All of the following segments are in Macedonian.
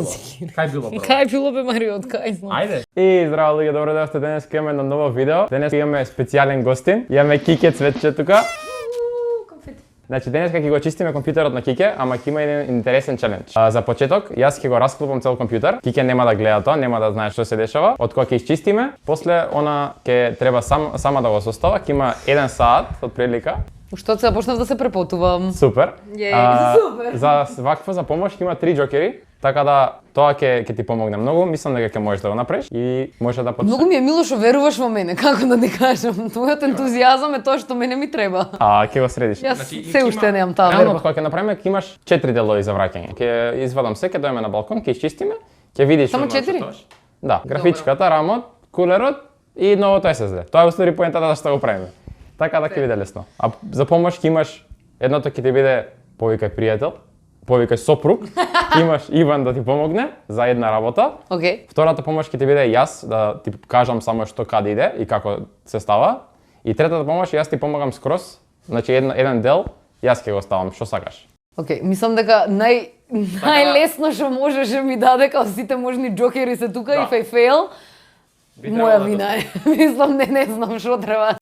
се секира. Кај било прво? Кај било бе Мариот, кај знам. Ајде. И здраво луѓе, добро дојдовте. Денес имаме едно ново видео. Денес имаме специјален гостин. Имаме Кике Цветче тука. Значи денес ќе го чистиме компјутерот на Кике, ама ќе има еден интересен челендж. За почеток, јас ќе го расклопам цел компјутер. Кике нема да гледа тоа, нема да знае што се дешава. Од кога ќе изчистиме, после она ќе треба сама да го состава, ќе има 1 саат од прилика. Уште од сега почнав да се препотувам. Супер. Супер. За ваква за помош ќе има 3 џокери, така да тоа ќе ти помогне многу. Мислам дека ќе можеш да го направиш и може да почнеш. Многу ми е мило што веруваш во мене, како да ти кажам. Твојот ентузијазам е тоа што мене ми треба. Ќе го средиш. Јас се уште немам таа Реално верба. кога ќе направиме, ќе имаш 4 делови за враќање. Ќе извадам се, ќе дојдеме на балкон, ќе изчистиме, ќе видиш. Само 4? Да, графичката, рамот, кулерот и новото SSD. Тоа е уствари поентата зашто го правиме. Така да ќе биде лесно. А за помош ќе имаш едното ќе ти биде повикај пријател, повикај сопруг, ќе имаш Иван да ти помогне за една работа. Океј. Втората помош ќе ти биде јас да ти кажам само што каде иде и како се става. И третата помош јас ти помагам скроз, значи еден дел јас ќе го ставам што сакаш. Океј, мислам дека најлесно што можеше ми даде као сите можни џокери се тука и фејфейл. Моја вина е. Мислам не знам што треба.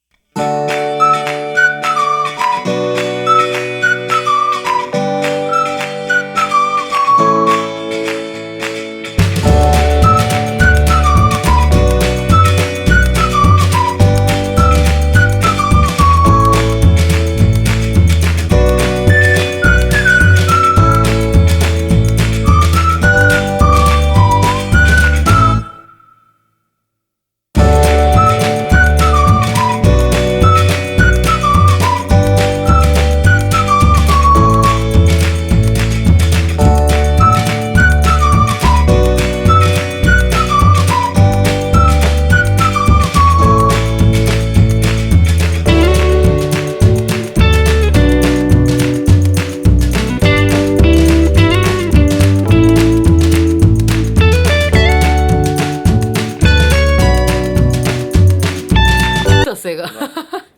Сега.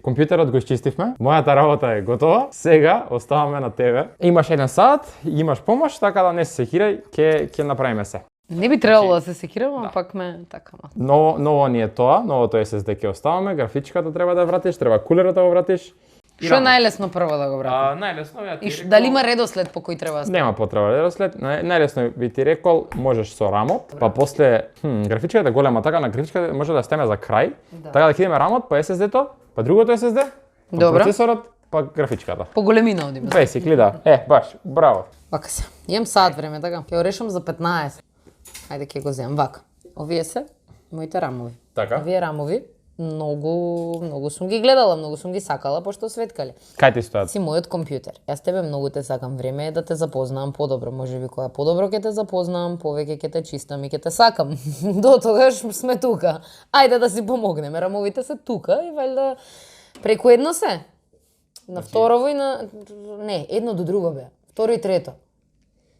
Компјутерот го изчистивме, мојата работа е готова, сега оставаме на тебе. Имаш 1 саат, имаш помош, така да не се секирај, ќе направиме се. Не би требало да се секирам, ама пак ме така. Ново ни е тоа, новото SSD ќе оставаме, графичката треба да вратиш, треба кулерот да го вратиш. Што е најлесно прво да го вратам? Најлесно ја И дали има редослед по кој треба да ставам? Нема потреба редослед, најлесно би ти рекол, можеш со рамот, па после графичката е голема, така на графичката може да стеме за крај, така да кидеме рамот, па SSD-то, па другото SSD, па Добро. процесорот, па графичката. По големина одиме. Basically да. Баш, браво. Вака се. Имам саат време, така. Ќе го решам за 15. Ајде ќе го земам вака. Овие се моите рамови. Така. Овие рамови многу сум ги гледала, многу сум ги сакала пошто светкале. Кај ти стојат? Си мојот компјутер. Јас тебе многу те сакам, време е да те запознавам подобро. Можеби кога подобро ќе те запознавам, повеќе ќе те чистам и ќе те сакам. До тогаш сме тука. Ајде да си помогнеме. Рамовите се тука и валјда преку едно се. На второво и на не, едно до друго бе. Второ и трето.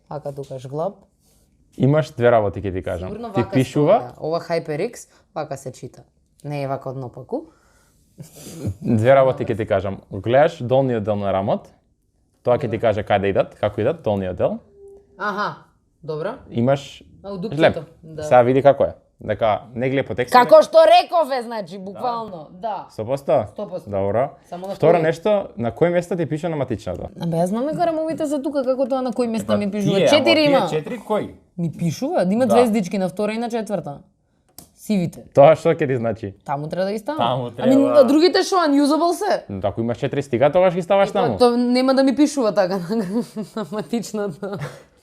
Ака тука жглаб. Имаш две работи ќе ти кажам. Сигурно Ти вака пишува, стоја. Ова HyperX, вака се чита. Не е вака однопаку. две работи ќе ти кажам. Гледаш долниот дел на рамот, тоа ќе ти каже каде идат, како идат, долниот дел. Аха, добро. Имаш А у жлеб. дупчето. Да. Сега види како е. Дека не гледа по текстот. Како што рекове, значи, буквално, да. 100%? 100%. Добро. Само на Второ кој? нешто, на кој место ти пише на матичното? Абе, јас знам дека рамовите се тука, како тоа на кој места ми пишува. Тие, 4 има. ама тие 4 кој? Ми пишува, да има звездички на втора и на четврта. Сивите. Тоа што ќе ти значи? Таму треба да ги ставам. Таму Ами, треба. а другите што, unusable се? Ако имаш 4 стига, тогаш ги ставаш таму. Тоа нема да ми пишува така на матичната.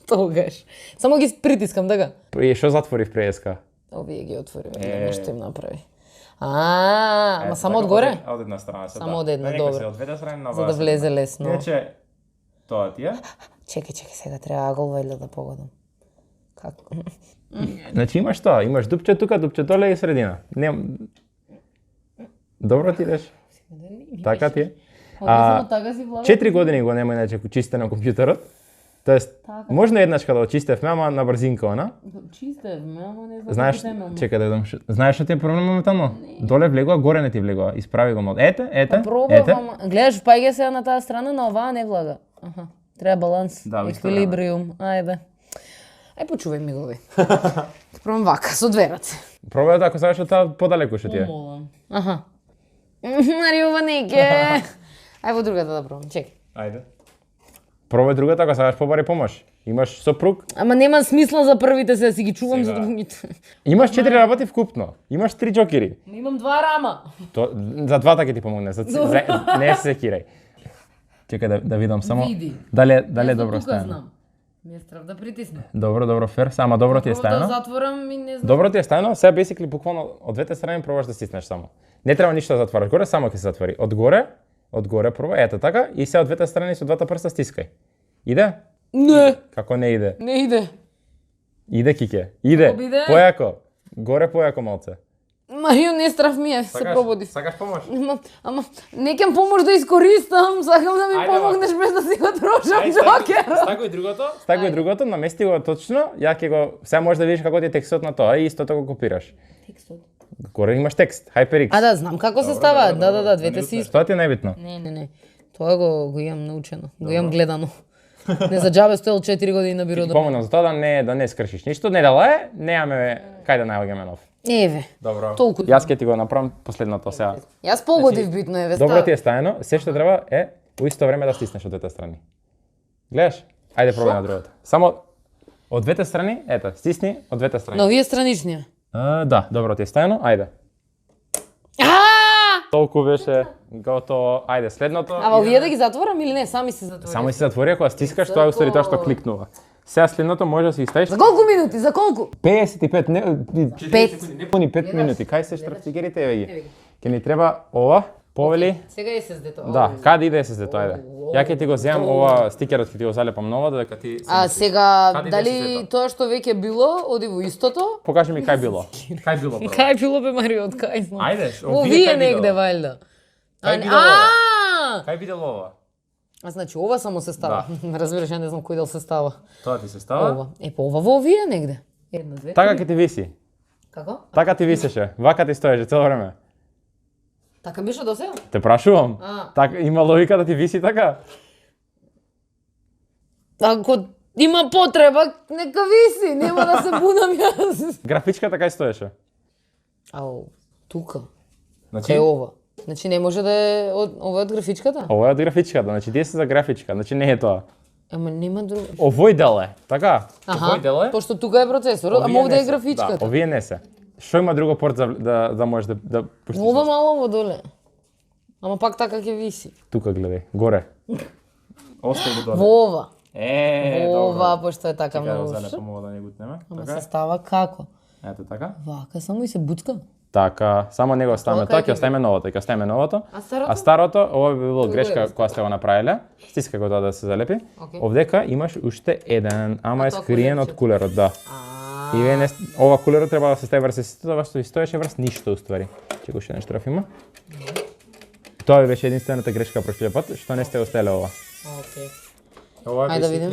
Тогаш. Само ги притискам, така. И што затворив преска? Овие ги отвори, не што им направи. Ама само одгоре? Од една страна се. Само од една, добро. Од двете страни на За да влезе лесно. Иначе тоа ти е. Чекај, сега треба агол вајле да погодам. Како? Значи имаш тоа, имаш дупче тука, дупче доле и средина. Добро ти идеш. Така ти е. Само така си влага. 4 години го нема иначе чистено компјутерот. Тоест, можно еднаш кога очистевме, ама на брзинка, она. Чистевме, ама не знам Знаеш, чекај да видам. Знаеш што ти е проблем моментално? Доле влегува, горе не ти влегува. Исправи го мал. Ете. Пробавам. Гледаш, паѓа сега на таа страна, на оваа не влага. Аха. Треба баланс, Да, висто еквилибриум. Ајде. Ај почувај ми го ви. Пробам вака, со две раце. Пробај да ако сакаш од таа подалеку што ти е. Молам. Аха. Мари, ова не ке. Ај во другата да пробам, чекај. Ајде. Пробај другата ако сакаш побари помош. Имаш сопруг, Ама нема смисла за првите се, си ги чувам за Сега. другите. имаш 4 работи вкупно. Имаш 3 џокери. Имам 2 рама. За двата ќе ти помогне, не се секирај. Чекај да видам само Види. дали е Јас добро тука стајано. знам. Ми е страв да притисне. Добро, фер, само добро ти е Пробам да стајано. затворам и не знам. Добро ти е стајано, сега basically буквално од двете страни пробаш да стиснеш само. Не треба ништо да затвораш горе, само ќе се затвори. Одгоре пробај, ето така, и сега од двете страни со двата прста стискај. Иде? Не, Како не иде? не иде. Иде, Кике. Иде. Како биде? Појако. Горе појако малце. Марио, не страв ми е, се пробуди. Сакаш помош? Ама, не ќам помош да искористам, сакам да ми Ајде, помогнеш без да си го трошам џокер. Стај го и другото, намести го точно, ја ќе го, сега можеш да видиш како ти е текстот на тоа и истото го копираш. Текстот. Горе имаш текст, HyperX. А да, знам како се става. Да, двете си исто. Што ти е најбитно? Не. Тоа го имам научено, го имам гледано. Не за џабе стоел 4 години на биро. Помогнам за тоа да не скршиш ништо, не дала е, немаме кај да наоѓаме нов. Еве. Добро. Толку. Јас ќе ти го направам последното сега. Јас погодив битно еве. Добро ти е стаено, се што треба е у исто време да стиснеш од двете страни. Гледаш? Ајде пробај на другата. Само од двете страни, ето, стисни од двете страни. На овие странични. Да, добро ти е стаено, ајде. Толку беше готово. Ајде, следното. Ама овие да ги затворам или не? Сами се затворам. Само си затвори кога стискаш, тоа е устари тоа што кликнува. Сега следното може да си ставиш За колку минути? За колку? 55, не 5 секунди, не пуни 5 минути. Кај се штрафцигерите еве ги. Ќе ни треба ова, повели. Сега е SSD тоа. Да, каде иде SSD-то, ајде. Ја ќе ти го земам ова стикерот, ќе ти го залепам ново додека ти А сега Каде дали SSD-то? тоа што веќе било оди во истото? Покажи ми кај било. Кај било прво? Кај било бе Марио, од кај знам? Ајде, Овие кај негде бидело? вајлда. Кај бидело ова? А! Кај бидело ова? А значи ова само се става. Разбираш, ја не знам кој дел се става. Тоа ти се става. Ова. Па ова во овие негде. Една, две. Така три. ќе ти виси. Како? Така ти висеше. Вака ти стоеше цело време. Така беше до сега? Те прашувам. А. Така има логика да ти виси така? Ако има потреба, нека виси, нема да се будам јас. Графичката кај стоеше? Ау, тука. Значи, Кај ова. Значи не може да е ова е од графичката? ова е од графичката, значи тие се за графичка, значи не е тоа. Ама нема друго. Овој дел е, така? Овој дел е. Пошто тука е процесорот, ама овие овде не е се. графичката. Да, овие не се. Што има друго порт за да можеш да пуштиш? Ова мало во доле. Ама пак така ќе виси. Тука гледај, горе. Остави го Во ова. Во ова, пошто е така Така многу. да залепам ова да не гутнеме. Ама Така. се става како? Ето така. Вака само и се буцка. Така, само него оставаме Тоа тоа, кај ќе ќе оставиме новото, ќе оставиме новото. А старото? А старото, ова би било е грешка растар. која сте го направиле. Стискај го тоа да се залепи. Окей. Овдека имаш уште еден, ама е тоа скриен од кулерчето. кулерот, да. А, И ве не, ова кулерот треба да се стави врз сесето, тоа што и стоеше врз ништо уствари. Чекај уште нешто има. Тоа ви беше единствената грешка прошлиот пат, што не сте оставиле ова. окей. Ова Ајде да видим.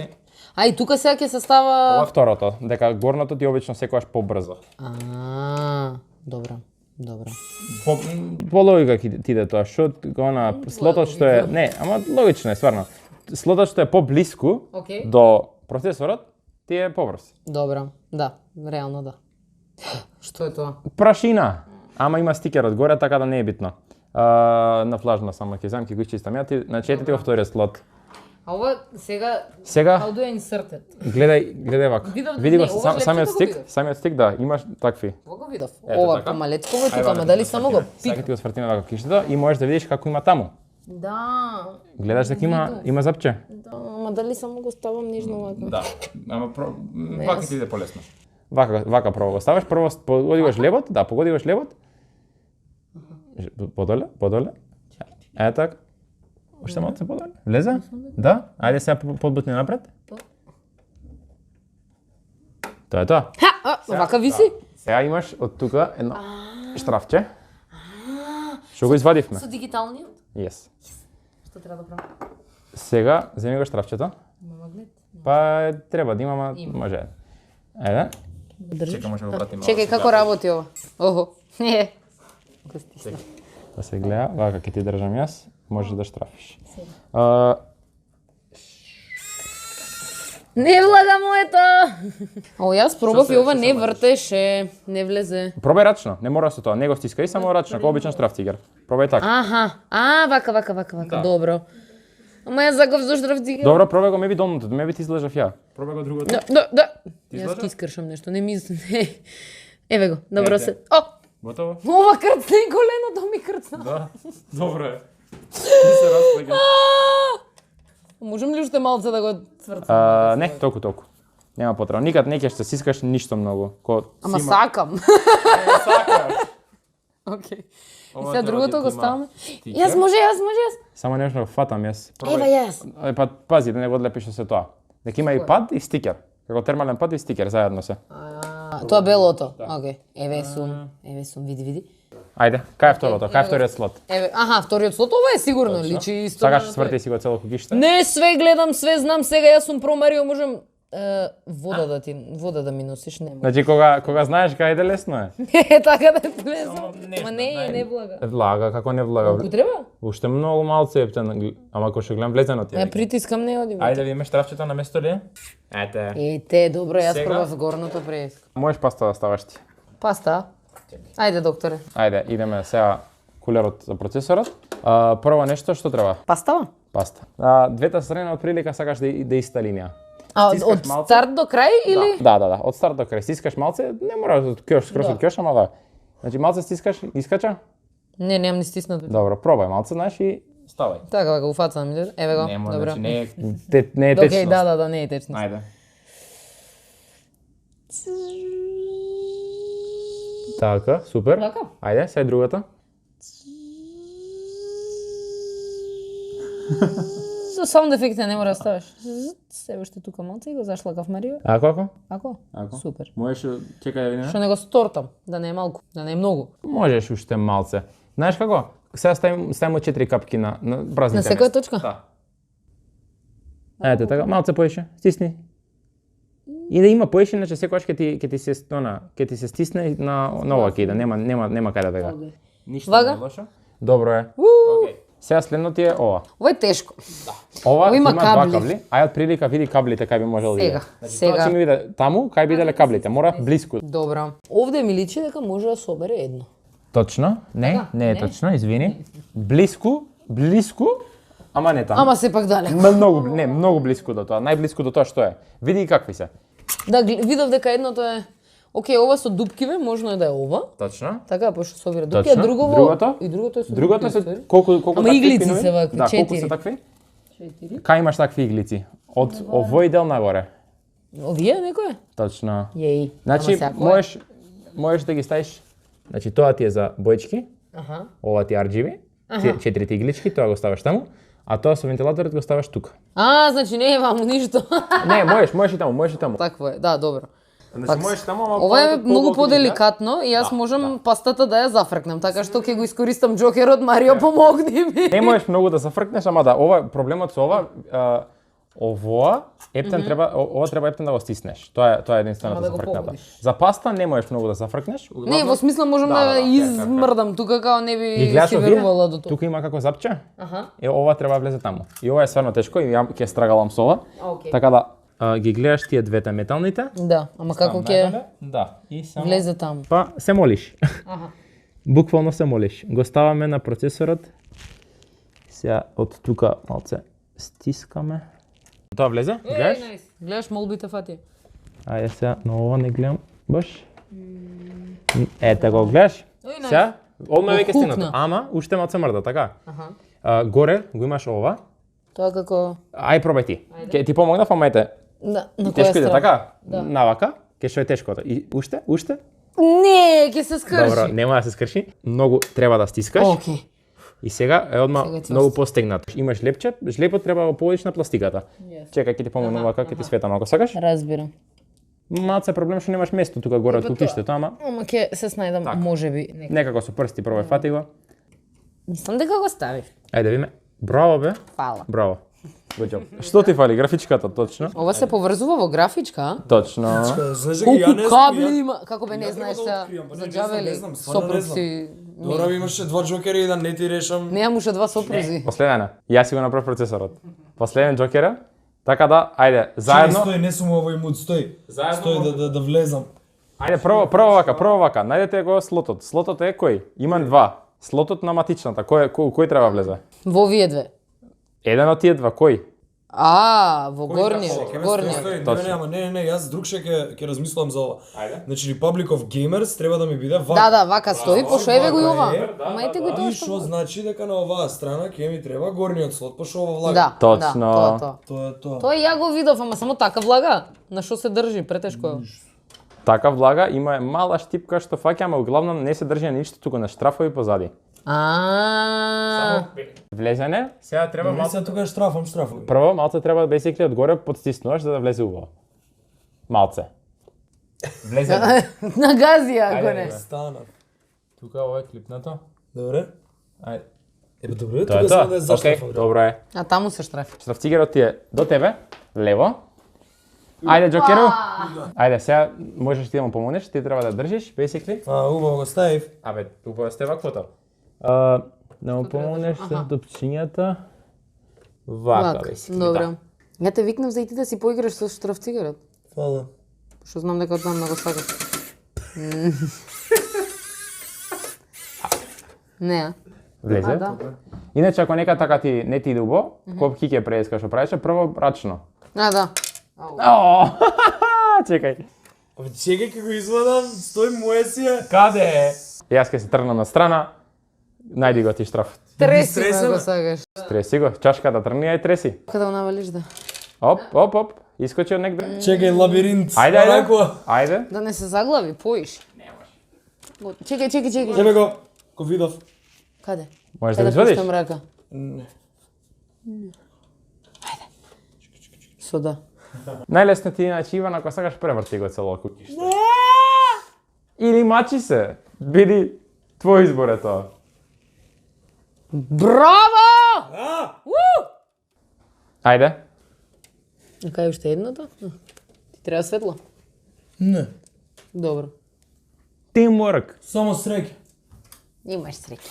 А и тука сега ќе се става. Ова второто, дека горното ти обично секогаш побрзо. Добра. По логика ти иде тоа, што она слотот што е, не, ама логично е стварно. Слотот што е поблиску Окей. до процесорот ти е побрз. Добра. Да, реално да. Што е тоа? Прашина, ама има стикерот горе, така да не е битно. На флажна само ќе земам, ќе го изчистам. Ја ти начетите го вториот слот. А ова сега Сега how do I insert it? гледај вака. Видов, Види го не, ова самиот лепчето го стик, видов. самиот стик да, имаш такви. Во го видов. Ето Ова така. помалечково е Ајде, тука, ама вака дали ти само го го Сега пик? ќе ти го свртиме вака киштето и можеш да видиш како има таму. Да. Гледаш дека има запче. Да, ама дали само го ставам нежно вака? Да, ама вака ти иде полесно. Вака прво го ставаш, прво погодиш левот, да, погодиш левот. Подоле. Е така. Уште малце подоле. Влезе? Да? Ајде сега подбутни напред. Тоа е тоа. Ха, вака виси? Сега имаш од тука едно штрафче. Што го извадивме? Со дигиталниот? Yes. Што треба да правам? Сега земи го штрафчето. Има магнет? Па треба да има, ама Има. може. Ајде. Го држиш? може да го вратиме. Чекај, како работи ова? Охо. Не. Го стисна. Да се гледа, вака ќе ти држам јас, можеш да штрафиш. Не влага моето! О, јас пробав и ова не вртеше, не влезе. Пробај рачно, не мора со тоа, не го стискај, само рачно, како обичен штрафцигер. Пробај така. Аха, вака, добро. Ама јас заков за штрафцигер. Добро, пробај го, ме би долното, ме би ти излежав ја. Пробај го другото. Да. Јас излажа? ти искршам нешто, не ми Еве го, добро Ете. се. О, Готово? ова крцна и коленото ми крцна. Да. Добро е. Ти се расплагаш. Можам ли уште малце да го цврцам? Не, толку. Нема потреба. Никад не ќе се сискаш ништо многу. Ама сакам. сакаш. Океј. И Ова сега треба другото да го ти има ставаме. стикер. Јас може. Само нешто го фатам јас. Ева јас. Па пази да не го одлепиш со тоа. Дека има и пад и стикер. Како термален пад и стикер заедно се. Тоа белото. Океј. Еве сум, види. Ајде, кај е второто? Кај е вториот слот? Еве, вториот слот, ова е сигурно, личи исто. Сакаш на сврти си го цело кугиште? Не, све гледам, све знам, сега јас сум промарио, можам вода да ми носиш, нема. Значи кога знаеш кај е лесно е. Не, така да влезам. Ма не влага. Влага, како не влага? Колку треба? Уште многу малце ептен, ама кога што гледам влезено ти е. Ја притискам, не оди. Ајде, ви имаш трафчето на место ли е? Ете. Ете, добро, јас Сега? пробав горното пред. Можеш паста да ставаш ти. Паста? Ајде, докторе. Ајде, идеме сега кулерот за процесорот. Прво нешто, што треба? Пастава? Паста. Двете страни од прилика сакаш да иста линија. Од малце? старт до крај или? Да. Од старт до крај. Стискаш малце, не мора од кјош, скроз од кјош, ама да. Значи малце стискаш, искача? Не, немам ни стиснато. Добро, пробај малце, знаеш и ставај. Така, го уфацам, еве го. Добро. значи не е Океј, течност. да, не е течност. Ајде. Така, супер. Така. Ајде, сега другата. Со саунд ефекти не мора да ставиш. Себе уште тука малце и го зашлакав Марио. Ако? Ако? Ако? Супер. Можеш, чекај да видиме. Што не го стортам, да не е малку, да не е многу. Можеш уште малце. Знаеш како? Сега ставимо 4 капки на празните На секоја точка? Да. Ете така, малце поише, стисни. И да има поише, иначе секогаш ќе ти се стисне на ова ќе иде, нема каде да го. Ништо Вага? не е лошо. Добро е. Океј. Сега следно ти е ова. Ова е тешко. Ова Ова има има два кабли. кабли, ај од прилика види каблите кај би можел да иде. Сега. Тоа ќе ми биде таму, кај биделе каблите, мора блиску. Добро. Овде ми личи дека може да собере едно. Точно? Не, Така, не е не. точно, извини. Блиску, ама не таму. Ама сепак далеко. Многу блиску до тоа. Најблиску до тоа што е. Види какви се. Да, видов дека едното е... Океј, ова со дупкиве, можно е да е ова. Точно. Така, пошто собира дупки, а Точно. другово... Другото? И другото е со Другото дупки, се колку Ама такви иглици пинови? се вакви, Да, колку 4. се такви? 4. Кај имаш такви иглици? Од овој дел нагоре. Овие некој? Точно. Јеј. Значи, Ама секој е. можеш да ги ставиш. Значи, тоа ти е за боечки, Аха. ова ти е RGB, тие 4 иглички, тоа го ставаш таму, а тоа со вентилаторот го ставаш тука. Значи не имам ништо. Не, можеш и таму. Такво е, да, добро. Значи, можеш таму, ама Ова е повеќе многу поголки, поделикатно и јас можам пастата да ја зафркнам, така што ќе го искористам џокерот, Марио, помогни ми. Не можеш многу да зафркнеш, ама да, проблемот со ова ептен треба, ова треба ептен да го стиснеш. Тоа е единственото Ама да го зафркната. погодиш. За паста не можеш многу да зафркнеш. Не, во смисла можам да измрдам тука као не Ги би гледаш си овие? верувала до тоа. Тука има како запче. Аха. Ова треба да влезе таму. И ова е стварно тешко и ја ќе страгалам со ова. Океј. Така да ги гледаш тие двете металните. Да, ама како ќе Да, и само влезе таму. па се молиш. Аха. Буквално се молиш. Го ставаме на процесорот. Сега од тука малце стискаме. Тоа влезе? Гледаш? Гледаш молбите фати. Ајде сега на ова не гледам баш. Ете го гледаш? Ој, Сега одма Го веќе стигнато. хукна. Ама уште малце мрда, така? Аха. Горе го имаш ова. Тоа како Ај пробај ти. Ќе ти помогнав, ама ете. да, на која Тешко иде, страна? така? Да. Навака. Ке што е тешкото. И уште? Не, ќе се скрши. Добро, нема да се скрши. Многу треба да стискаш. Океј. И сега е одма Сега е цврст. многу постегнат. Имаш лепче, жлепот треба да го поводиш на пластиката. Чекај, ќе ти помогнам вака, ќе ти светам ако сакаш. Разбирам. Малце проблем што немаш место тука горе од куќиштето, ама Ама ќе се снајдам, можеби. некако со прсти пробај фати го. Мислам дека го ставив. Ајде видиме. Браво бе. Фала. Браво. Good job. Што ти фали графичката точно? Ова се поврзува во графичка, а? Точно. Знаеш дека ја Колку не знам, кабли ја- има? Како бе не Ја знаеш треба да се откриам, па не, за не знам, џавели? не знам, стварно не знам. Сопрузи. Добро, ви имаше два џокери и да не ти решам. Немам уште два сопрузи. Последена. Јас си го направив процесорот. Последен џокера Така да, ајде, заедно. Стој, не сум овој муд, стој. Заедно Стој да влезам. Ајде, прво вака, најдете го слотот. Слотот е кој? Имам два. Слотот на матичната, кој треба влезе? Во овие две. Еден од тие два, кој? Во горниот, горниот. Стој, не, јас друг ќе размислам за ова. Ајде. Значи Republic of Gamers треба да ми биде вака. Да, вака стои, пошто еве го и ова. Вака е. Мајте го и тоа И што. што значи дека на оваа страна ќе ми треба горниот слот, пошто ова влага. Да, Точно. тоа. Тоа е тоа. Тоа ја го видов, ама само така влага. На што се држи, претешко е. Така влага, има мала штипка што фаќа, ама углавном не се држи на ништо, туку на штрафови позади. Влезене, сега треба Ма се тука штрафам. Прво, малце треба basically одгоре подстиснуваш за да влезе убаво. Малце. Влезене. На гази, ако Ајде, не. бе. Станав. Тука ова е клипнато. Добре. Ајде. Добре, Тоа е тука тоа. сме да заштрафам. Океј, добро е. А таму се штрафи. Штрафцигерот ти е до тебе, лево. Ајде, Джокеру. Ајде, сега можеш ти да му помогнеш, ти треба да држиш, basically. Убаво го ставив. Абе, убаво сте ваквото. Да му помогнеш со топчињата. Вака, basically, Добре. да. Ја те викнав за и ти да си поиграш со штрафцигарот. Фала. Што знам дека од нам го сакаш. Не, а? Влезе. Да. Иначе ако нека така ти не ти иде убаво, кој ќе преска што правиш, прво рачно. Да. О, чекај. Абе, чекај како изгледам, стои моje си е. Каде е? Јас ќе се тргнам на страна. Најди го ти штраф. Треси ме Стресена? го сакаш. Треси го, чашката тргни ја и треси. Каде го навалиш да? Оп. Искочи од негде. Чекај, лабиринт. Ајде. Онако. Ајде. Да не се заглави, поиш. Не може. Чекај. Тебе го, ко видов. Каде? Можеш да Каде го извадиш? пуштам рака? Не. Со да. Најлесно ти иначе Иван ако сакаш преврти го цело куќиште. Или мачи се. Биди твој избор е тоа. Браво! Ајде. Кај уште едното? Ти треба светло? Не. Добро. Teamwork. Само среќа. Имаш среќа.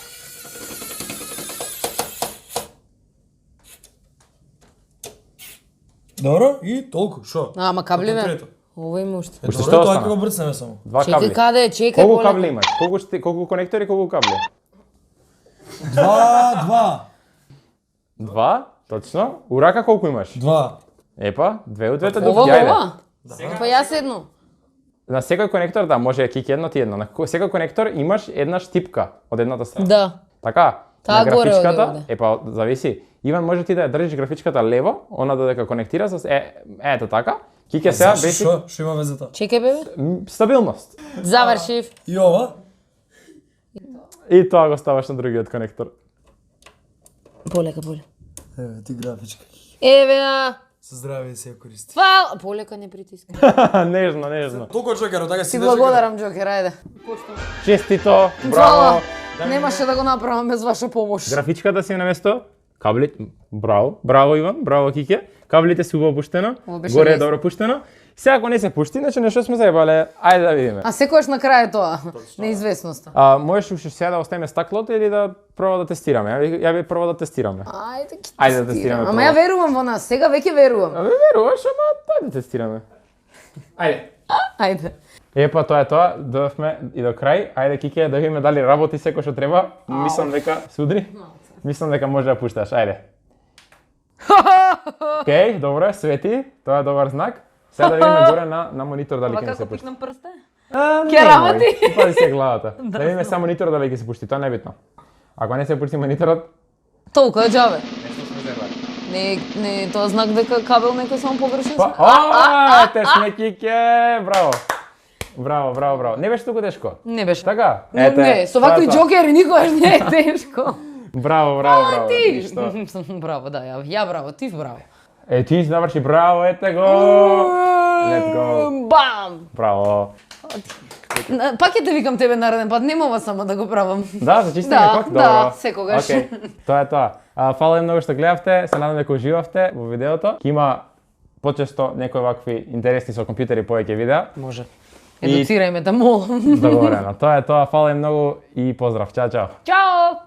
Добро, и толку, шо? Ама кабли бе? Трето. Ова има уште. Уште Добро, што тоа остана? ќе го брцнеме само. Два Чекај кабли. каде, чекај Колку полека. кабли имаш? Колку конектори, колку кабли? Два, точно. Урака колку имаш? Два. Епа, две од двете Ова, дупки, ајде. ова? Па јас едно. На секој конектор, да, може кик едно ти едно. На секој конектор имаш една штипка од едната страна. Да. Така, Таа на горе графичката, оде овде. епа, зависи. Иван може ти да ја држиш графичката лево, она додека конектира со ето така. Кике сега Зашо, беси Шо има везета? Чекај бебе. стабилност. Завршив. И ова? И тоа го ставаш на другиот конектор. Полека. Еве, ти графичка. Еве на. Со здраве се ја користи. Фал. Полека не притискай. нежно. Толку Джокеро, така си Ти благодарам, Джокер, ајде. Честито, Фала. браво. Немаше да го направам без ваша помош. Графичката си на место. Кабли, браво Иван, браво Кике. Каблите се убаво пуштено. Ова беше Горе е лесно. добро пуштено. Сега ако не се пушти, значи нешто сме заебале. Ајде да видиме. А секојаш на крај е тоа. Неизвестноста. Можеш уште сега да оставиме стаклото или да пробаме да тестираме? Ја би пробал да тестираме. Ајде ги Ајде да тестираме. Ама ја верувам во нас, сега веќе верувам. Абе веруваш, ама ајде да тестираме. Ајде. Ајде. Епа тоа е тоа, дојавме и до крај. Ајде Кике да видиме дали работи секој што треба. Мислам дека судри. Мислам дека може да пушташ. Ајде. Океј, добро, свети. Тоа е добар знак. Сега да видиме горе на монитор дали ќе не се пушти. прсте? Ќе работи? Пази се главата. Да видиме само монитор дали ќе се пушти, тоа не е битно. Ако не се пушти мониторот, Толку е џабе. Не, тоа знак дека кабел некој само погрешен па, се. те сме Кике, браво. Браво. Не беше толку тешко. Не беше. Така? Не, со вакви џокери никогаш не е тешко. Браво. Ти! Ништо. Браво, да, ја браво, ти браво. Ти заврши, браво, ете го. Let's go. Бам! Браво. Пак ќе те викам тебе нареден пат, нема ова само да го правам. Да, за чистење Да, пак? да, Добро. секогаш. Океј, тоа е тоа. Фала ви многу што гледавте, се надам дека уживавте во видеото. Ќе има почесто некои вакви интересни со компјутери повеќе видеа. Може. Едуцирај ме, те молам. Договорено. Тоа е тоа, фала ви многу и поздрав. Чао. Чао!